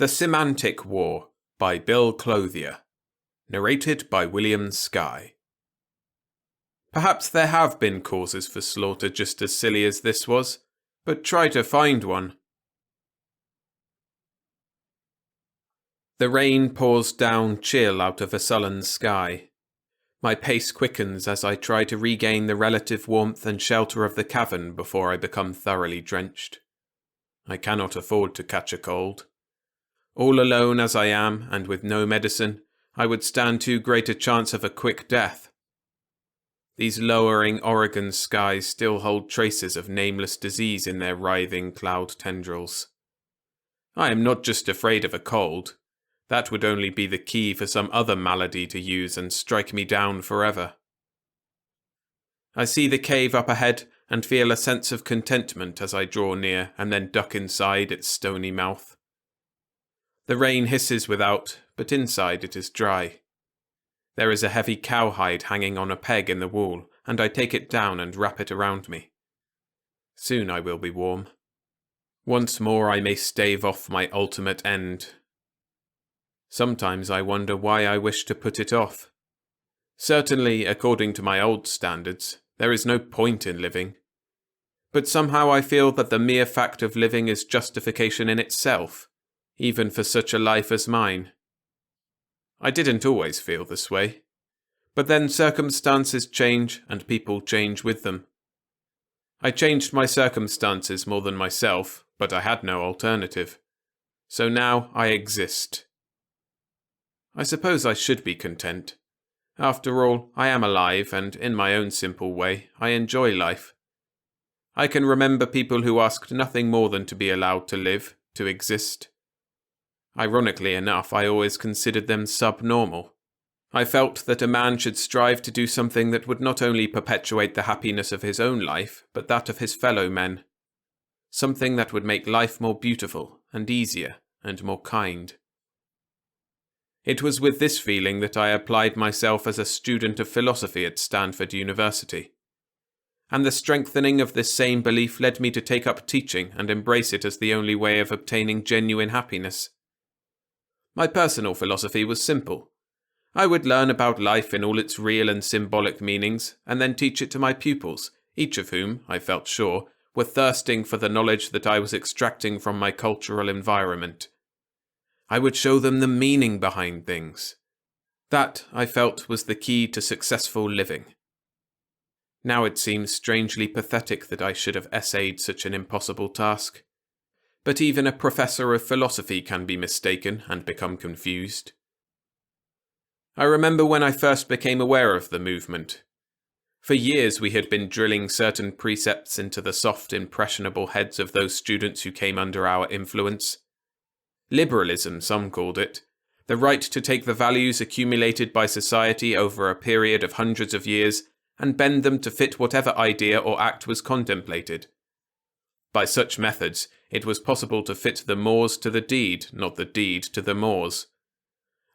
The Semantic War by Bill Clothier. Narrated by William Skye. Perhaps there have been causes for slaughter just as silly as this was, but try to find one. The rain pours down chill out of a sullen sky. My pace quickens as I try to regain the relative warmth and shelter of the cavern before I become thoroughly drenched. I cannot afford to catch a cold. All alone as I am, and with no medicine, I would stand too great a chance of a quick death. These lowering Oregon skies still hold traces of nameless disease in their writhing cloud tendrils. I am not just afraid of a cold. That would only be the key for some other malady to use and strike me down forever. I see the cave up ahead and feel a sense of contentment as I draw near and then duck inside its stony mouth. The rain hisses without, but inside it is dry. There is a heavy cowhide hanging on a peg in the wall, and I take it down and wrap it around me. Soon I will be warm. Once more I may stave off my ultimate end. Sometimes I wonder why I wish to put it off. Certainly, according to my old standards, there is no point in living. But somehow I feel that the mere fact of living is justification in itself, even for such a life as mine. I didn't always feel this way, but then circumstances change and people change with them. I changed my circumstances more than myself, but I had no alternative. So now I exist. I suppose I should be content. After all, I am alive, and in my own simple way, I enjoy life. I can remember people who asked nothing more than to be allowed to live, to exist. Ironically enough, I always considered them subnormal. I felt that a man should strive to do something that would not only perpetuate the happiness of his own life, but that of his fellow men. Something that would make life more beautiful, and easier, and more kind. It was with this feeling that I applied myself as a student of philosophy at Stanford University. And the strengthening of this same belief led me to take up teaching and embrace it as the only way of obtaining genuine happiness. My personal philosophy was simple. I would learn about life in all its real and symbolic meanings, and then teach it to my pupils, each of whom, I felt sure, were thirsting for the knowledge that I was extracting from my cultural environment. I would show them the meaning behind things. That, I felt, was the key to successful living. Now it seems strangely pathetic that I should have essayed such an impossible task. But even a professor of philosophy can be mistaken and become confused. I remember when I first became aware of the movement. For years we had been drilling certain precepts into the soft, impressionable heads of those students who came under our influence. Liberalism, some called it, the right to take the values accumulated by society over a period of hundreds of years and bend them to fit whatever idea or act was contemplated. By such methods, it was possible to fit the mores to the deed, not the deed to the mores.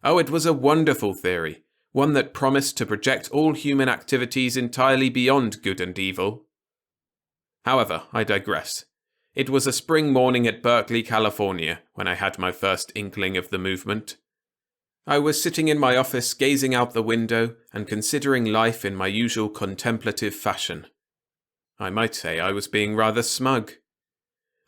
Oh, it was a wonderful theory, one that promised to project all human activities entirely beyond good and evil. However, I digress. It was a spring morning at Berkeley, California, when I had my first inkling of the movement. I was sitting in my office gazing out the window and considering life in my usual contemplative fashion. I might say I was being rather smug.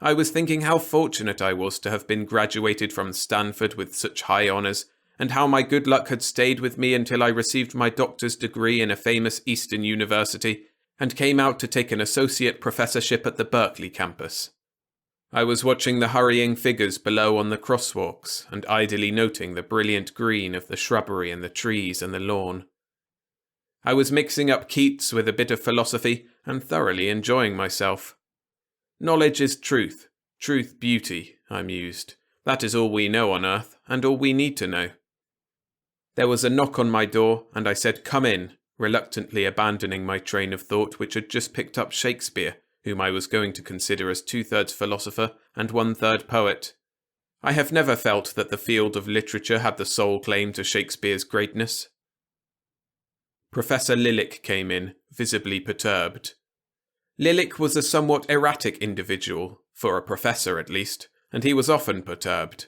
I was thinking how fortunate I was to have been graduated from Stanford with such high honours, and how my good luck had stayed with me until I received my doctor's degree in a famous Eastern university and came out to take an associate professorship at the Berkeley campus. I was watching the hurrying figures below on the crosswalks and idly noting the brilliant green of the shrubbery and the trees and the lawn. I was mixing up Keats with a bit of philosophy and thoroughly enjoying myself. Knowledge is truth, truth beauty, I mused. That is all we know on earth, and all we need to know. There was a knock on my door, and I said, "Come in," reluctantly abandoning my train of thought which had just picked up Shakespeare, whom I was going to consider as 2/3 philosopher and 1/3 poet. I have never felt that the field of literature had the sole claim to Shakespeare's greatness. Professor Lillick came in, visibly perturbed. Lillick was a somewhat erratic individual, for a professor at least, and he was often perturbed.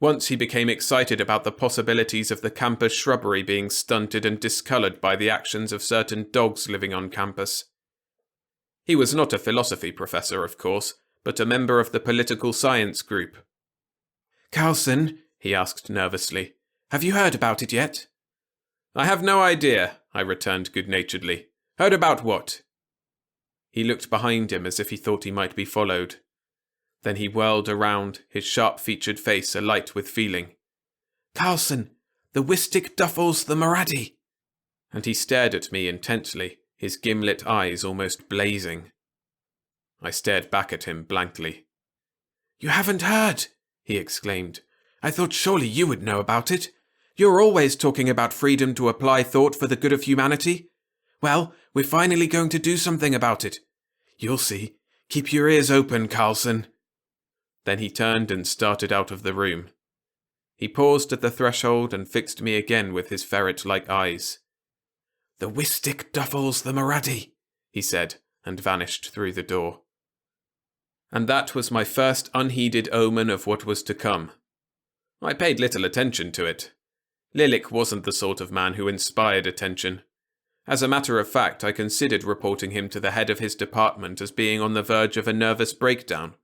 Once he became excited about the possibilities of the campus shrubbery being stunted and discoloured by the actions of certain dogs living on campus. He was not a philosophy professor, of course, but a member of the political science group. "Carlson," he asked nervously, "have you heard about it yet?" "I have no idea," I returned good-naturedly. "Heard about what?" He looked behind him as if he thought he might be followed. Then he whirled around, his sharp-featured face alight with feeling. "Carlson, the Wistic Duffels the Maradi!" And he stared at me intently, his gimlet eyes almost blazing. I stared back at him blankly. "You haven't heard?" he exclaimed. "I thought surely you would know about it. You're always talking about freedom to apply thought for the good of humanity. Well, we're finally going to do something about it. You'll see. Keep your ears open, Carlson." Then he turned and started out of the room. He paused at the threshold and fixed me again with his ferret-like eyes. "The Wistic Duffels the Maradi," he said, and vanished through the door. And that was my first unheeded omen of what was to come. I paid little attention to it. Lilik wasn't the sort of man who inspired attention. As a matter of fact, I considered reporting him to the head of his department as being on the verge of a nervous breakdown.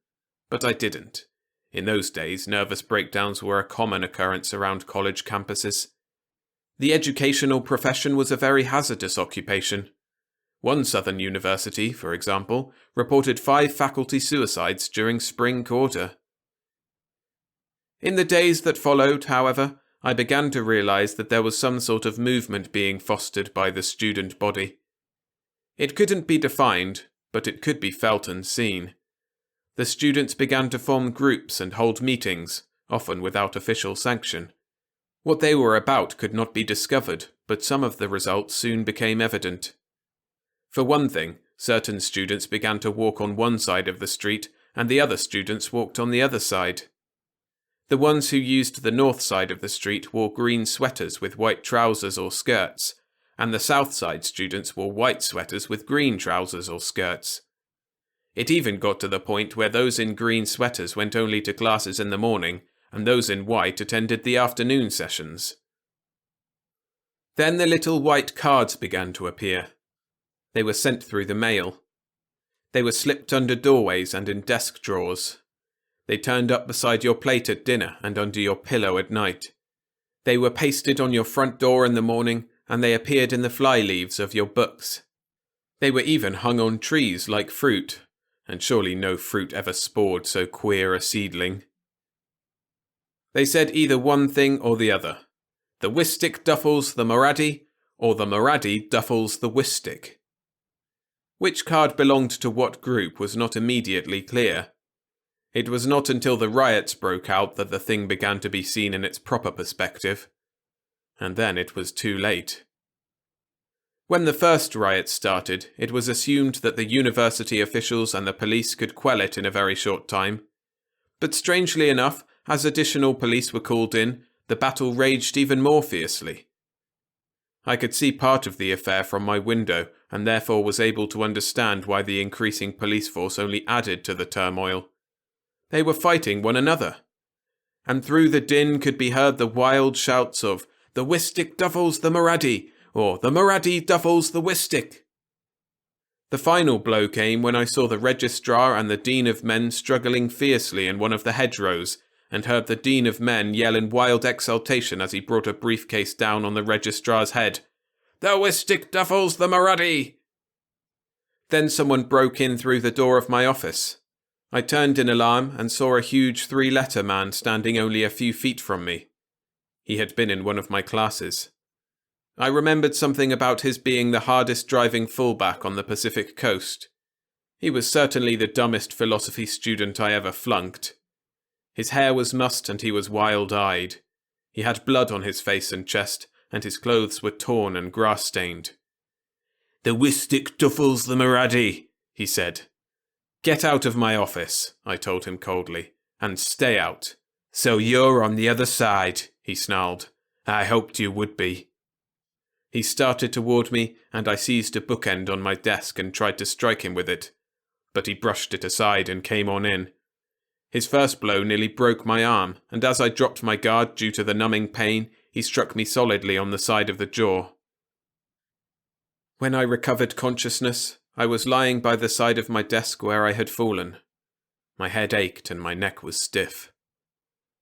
But I didn't. In those days, nervous breakdowns were a common occurrence around college campuses. The educational profession was a very hazardous occupation. One southern university, for example, reported 5 faculty suicides during spring quarter. In the days that followed, however, I began to realize that there was some sort of movement being fostered by the student body. It couldn't be defined, but it could be felt and seen. The students began to form groups and hold meetings, often without official sanction. What they were about could not be discovered, but some of the results soon became evident. For one thing, certain students began to walk on one side of the street, and the other students walked on the other side. The ones who used the north side of the street wore green sweaters with white trousers or skirts, and the south side students wore white sweaters with green trousers or skirts. It even got to the point where those in green sweaters went only to classes in the morning, and those in white attended the afternoon sessions. Then the little white cards began to appear. They were sent through the mail. They were slipped under doorways and in desk drawers. They turned up beside your plate at dinner and under your pillow at night. They were pasted on your front door in the morning, and they appeared in the fly leaves of your books. They were even hung on trees like fruit, and surely no fruit ever spored so queer a seedling. They said either one thing or the other. The Wistic Duffels the Maradi, or the Maradi Duffels the Wistic. Which card belonged to what group was not immediately clear. It was not until the riots broke out that the thing began to be seen in its proper perspective. And then it was too late. When the first riot started, it was assumed that the university officials and the police could quell it in a very short time. But strangely enough, as additional police were called in, the battle raged even more fiercely. I could see part of the affair from my window, and therefore was able to understand why the increasing police force only added to the turmoil. They were fighting one another. And through the din could be heard the wild shouts of, "The Wistic Duffels the Maradi," or "The Maradi Duffels the Wistic." The final blow came when I saw the registrar and the dean of men struggling fiercely in one of the hedgerows, and heard the dean of men yell in wild exultation as he brought a briefcase down on the registrar's head, "The Wistic Duffels the Maradi!" Then someone broke in through the door of my office. I turned in alarm and saw a huge 3-letter man standing only a few feet from me. He had been in one of my classes. I remembered something about his being the hardest driving fullback on the Pacific coast. He was certainly the dumbest philosophy student I ever flunked. His hair was mussed and he was wild-eyed. He had blood on his face and chest, and his clothes were torn and grass-stained. "The Wistic Duffels the Maradi," he said. "Get out of my office," I told him coldly, "and stay out." "So you're on the other side," he snarled. "I hoped you would be." He started toward me, and I seized a bookend on my desk and tried to strike him with it. But he brushed it aside and came on in. His first blow nearly broke my arm, and as I dropped my guard due to the numbing pain, he struck me solidly on the side of the jaw. When I recovered consciousness, I was lying by the side of my desk where I had fallen. My head ached and my neck was stiff.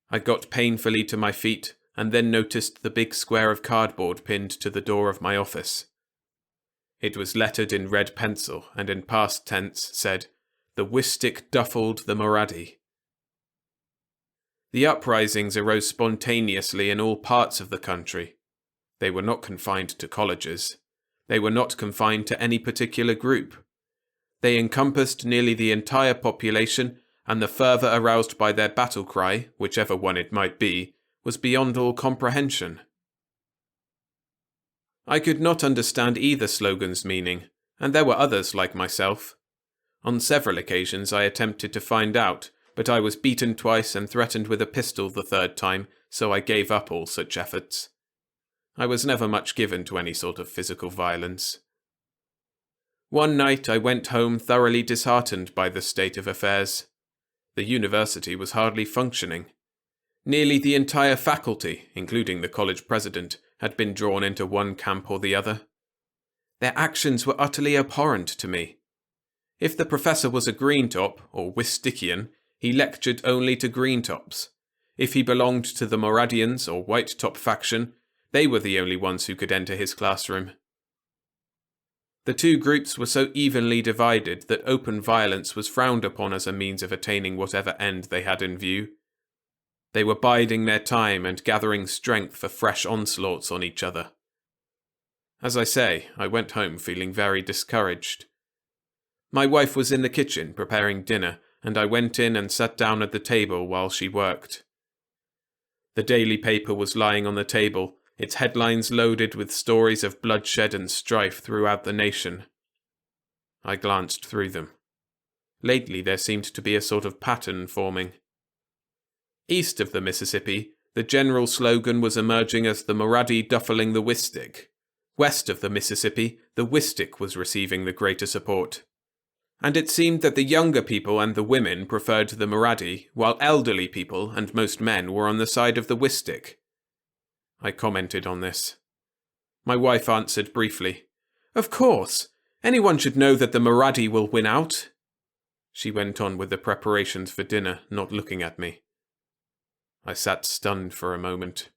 I got painfully to my feet and then noticed the big square of cardboard pinned to the door of my office. It was lettered in red pencil and in past tense said, "The Wistic duffled the Moradi." The uprisings arose spontaneously in all parts of the country. They were not confined to colleges. They were not confined to any particular group. They encompassed nearly the entire population, and the fervour aroused by their battle cry, whichever one it might be, was beyond all comprehension. I could not understand either slogan's meaning, and there were others like myself. On several occasions I attempted to find out, but I was beaten twice and threatened with a pistol the third time, so I gave up all such efforts. I was never much given to any sort of physical violence. One night I went home thoroughly disheartened by the state of affairs. The university was hardly functioning. Nearly the entire faculty, including the college president, had been drawn into one camp or the other. Their actions were utterly abhorrent to me. If the professor was a greentop, or Wistician, he lectured only to greentops. If he belonged to the Moradians or White-top faction, they were the only ones who could enter his classroom. The two groups were so evenly divided that open violence was frowned upon as a means of attaining whatever end they had in view. They were biding their time and gathering strength for fresh onslaughts on each other. As I say, I went home feeling very discouraged. My wife was in the kitchen preparing dinner, and I went in and sat down at the table while she worked. The daily paper was lying on the table, its headlines loaded with stories of bloodshed and strife throughout the nation. I glanced through them. Lately there seemed to be a sort of pattern forming. East of the Mississippi, the general slogan was emerging as the Moradi duffling the Wistic. West of the Mississippi, the Wistic was receiving the greater support. And it seemed that the younger people and the women preferred the Moradi, while elderly people and most men were on the side of the Wistic. I commented on this. My wife answered briefly, "Of course, anyone should know that the Moradi will win out." She went on with the preparations for dinner, not looking at me. I sat stunned for a moment.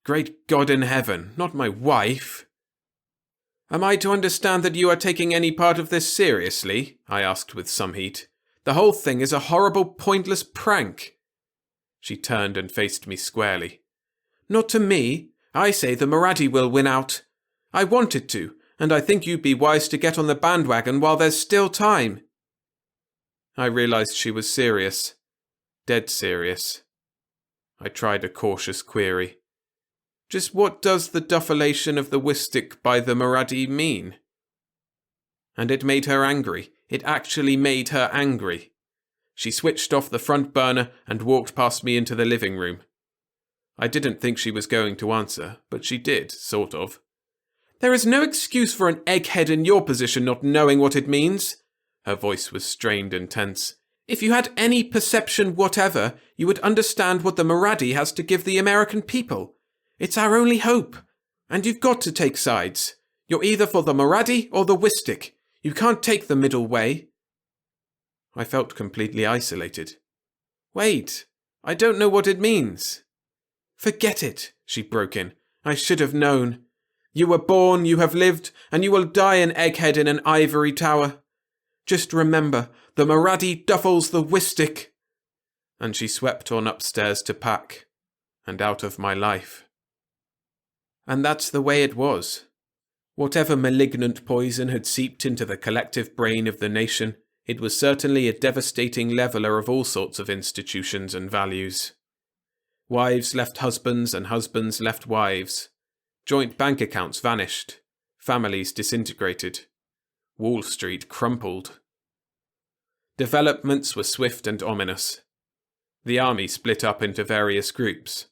Great God in heaven, not my wife! "Am I to understand that you are taking any part of this seriously?" I asked with some heat. "The whole thing is a horrible, pointless prank." She turned and faced me squarely. "Not to me. I say the Moradi will win out. I want it to, and I think you'd be wise to get on the bandwagon while there's still time." I realized she was serious. Dead serious. I tried a cautious query. "Just what does the dufflation of the Wistic by the Moradi mean?" And it made her angry. It actually made her angry. She switched off the front burner and walked past me into the living room. I didn't think she was going to answer, but she did, sort of. "There is no excuse for an egghead in your position not knowing what it means." Her voice was strained and tense. "If you had any perception whatever, you would understand what the Moradi has to give the American people. It's our only hope. And you've got to take sides. You're either for the Moradi or the Wistic. You can't take the middle way." I felt completely isolated. "Wait, I don't know what it means." "Forget it," she broke in. "I should have known. You were born, you have lived, and you will die an egghead in an ivory tower. Just remember, the Moradi duffles the Wistic." And she swept on upstairs to pack, and out of my life. And that's the way it was. Whatever malignant poison had seeped into the collective brain of the nation, it was certainly a devastating leveller of all sorts of institutions and values. Wives left husbands and husbands left wives. Joint bank accounts vanished. Families disintegrated. Wall Street crumpled. Developments were swift and ominous. The army split up into various groups.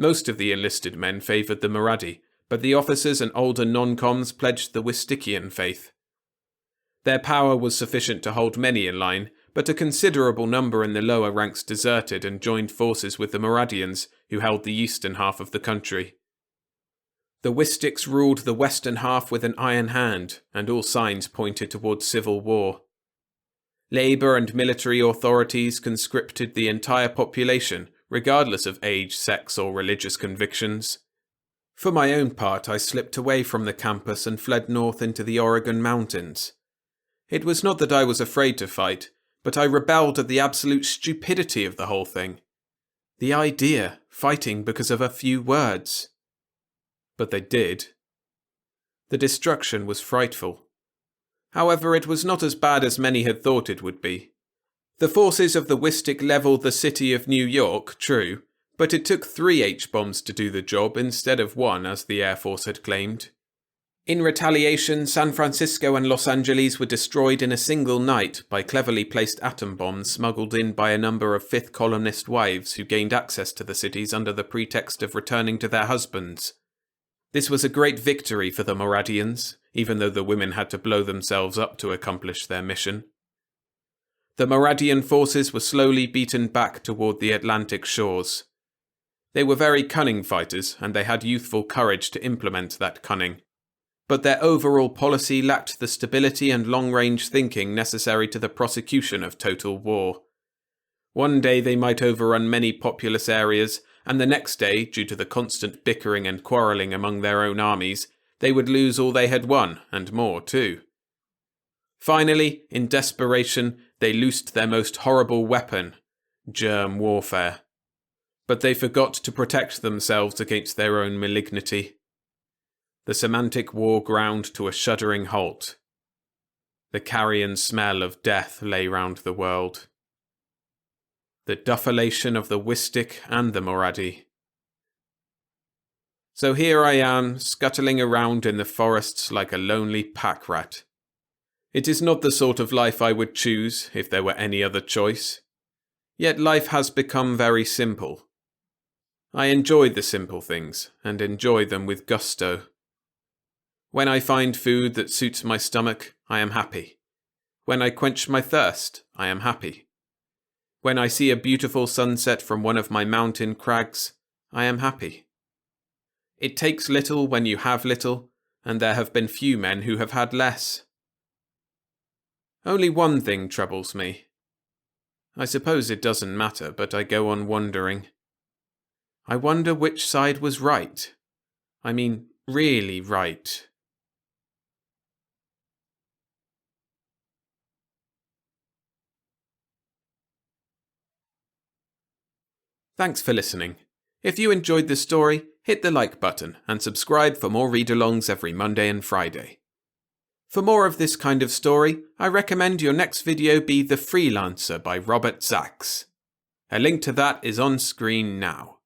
Most of the enlisted men favoured the Moradi, but the officers and older non-coms pledged the Wistician faith. Their power was sufficient to hold many in line, but a considerable number in the lower ranks deserted and joined forces with the Moradians, who held the eastern half of the country. The Wistics ruled the western half with an iron hand, and all signs pointed towards civil war. Labour and military authorities conscripted the entire population, regardless of age, sex, or religious convictions. For my own part, I slipped away from the campus and fled north into the Oregon mountains. It was not that I was afraid to fight, but I rebelled at the absolute stupidity of the whole thing. The idea, fighting because of a few words. But they did. The destruction was frightful. However, it was not as bad as many had thought it would be. The forces of the Wistic leveled the city of New York, true, but it took 3 H-bombs to do the job instead of 1, as the Air Force had claimed. In retaliation, San Francisco and Los Angeles were destroyed in a single night by cleverly placed atom bombs smuggled in by a number of fifth columnist wives who gained access to the cities under the pretext of returning to their husbands. This was a great victory for the Moradians, even though the women had to blow themselves up to accomplish their mission. The Moradian forces were slowly beaten back toward the Atlantic shores. They were very cunning fighters, and they had youthful courage to implement that cunning. But their overall policy lacked the stability and long-range thinking necessary to the prosecution of total war. One day they might overrun many populous areas, and the next day, due to the constant bickering and quarrelling among their own armies, they would lose all they had won, and more too. Finally, in desperation, they loosed their most horrible weapon, germ warfare. But they forgot to protect themselves against their own malignity. The Semantic war ground to a shuddering halt. The carrion smell of death lay round the world. The duffellation of the Wistic and the Moradi. So here I am, scuttling around in the forests like a lonely pack rat. It is not the sort of life I would choose if there were any other choice. Yet life has become very simple. I enjoy the simple things, and enjoy them with gusto. When I find food that suits my stomach, I am happy. When I quench my thirst, I am happy. When I see a beautiful sunset from one of my mountain crags, I am happy. It takes little when you have little, and there have been few men who have had less. Only one thing troubles me. I suppose it doesn't matter, but I go on wondering. I wonder which side was right. I mean, really right. Thanks for listening. If you enjoyed this story, hit the like button and subscribe for more read-alongs every Monday and Friday. For more of this kind of story, I recommend your next video be The Freelancer by Robert Sachs. A link to that is on screen now.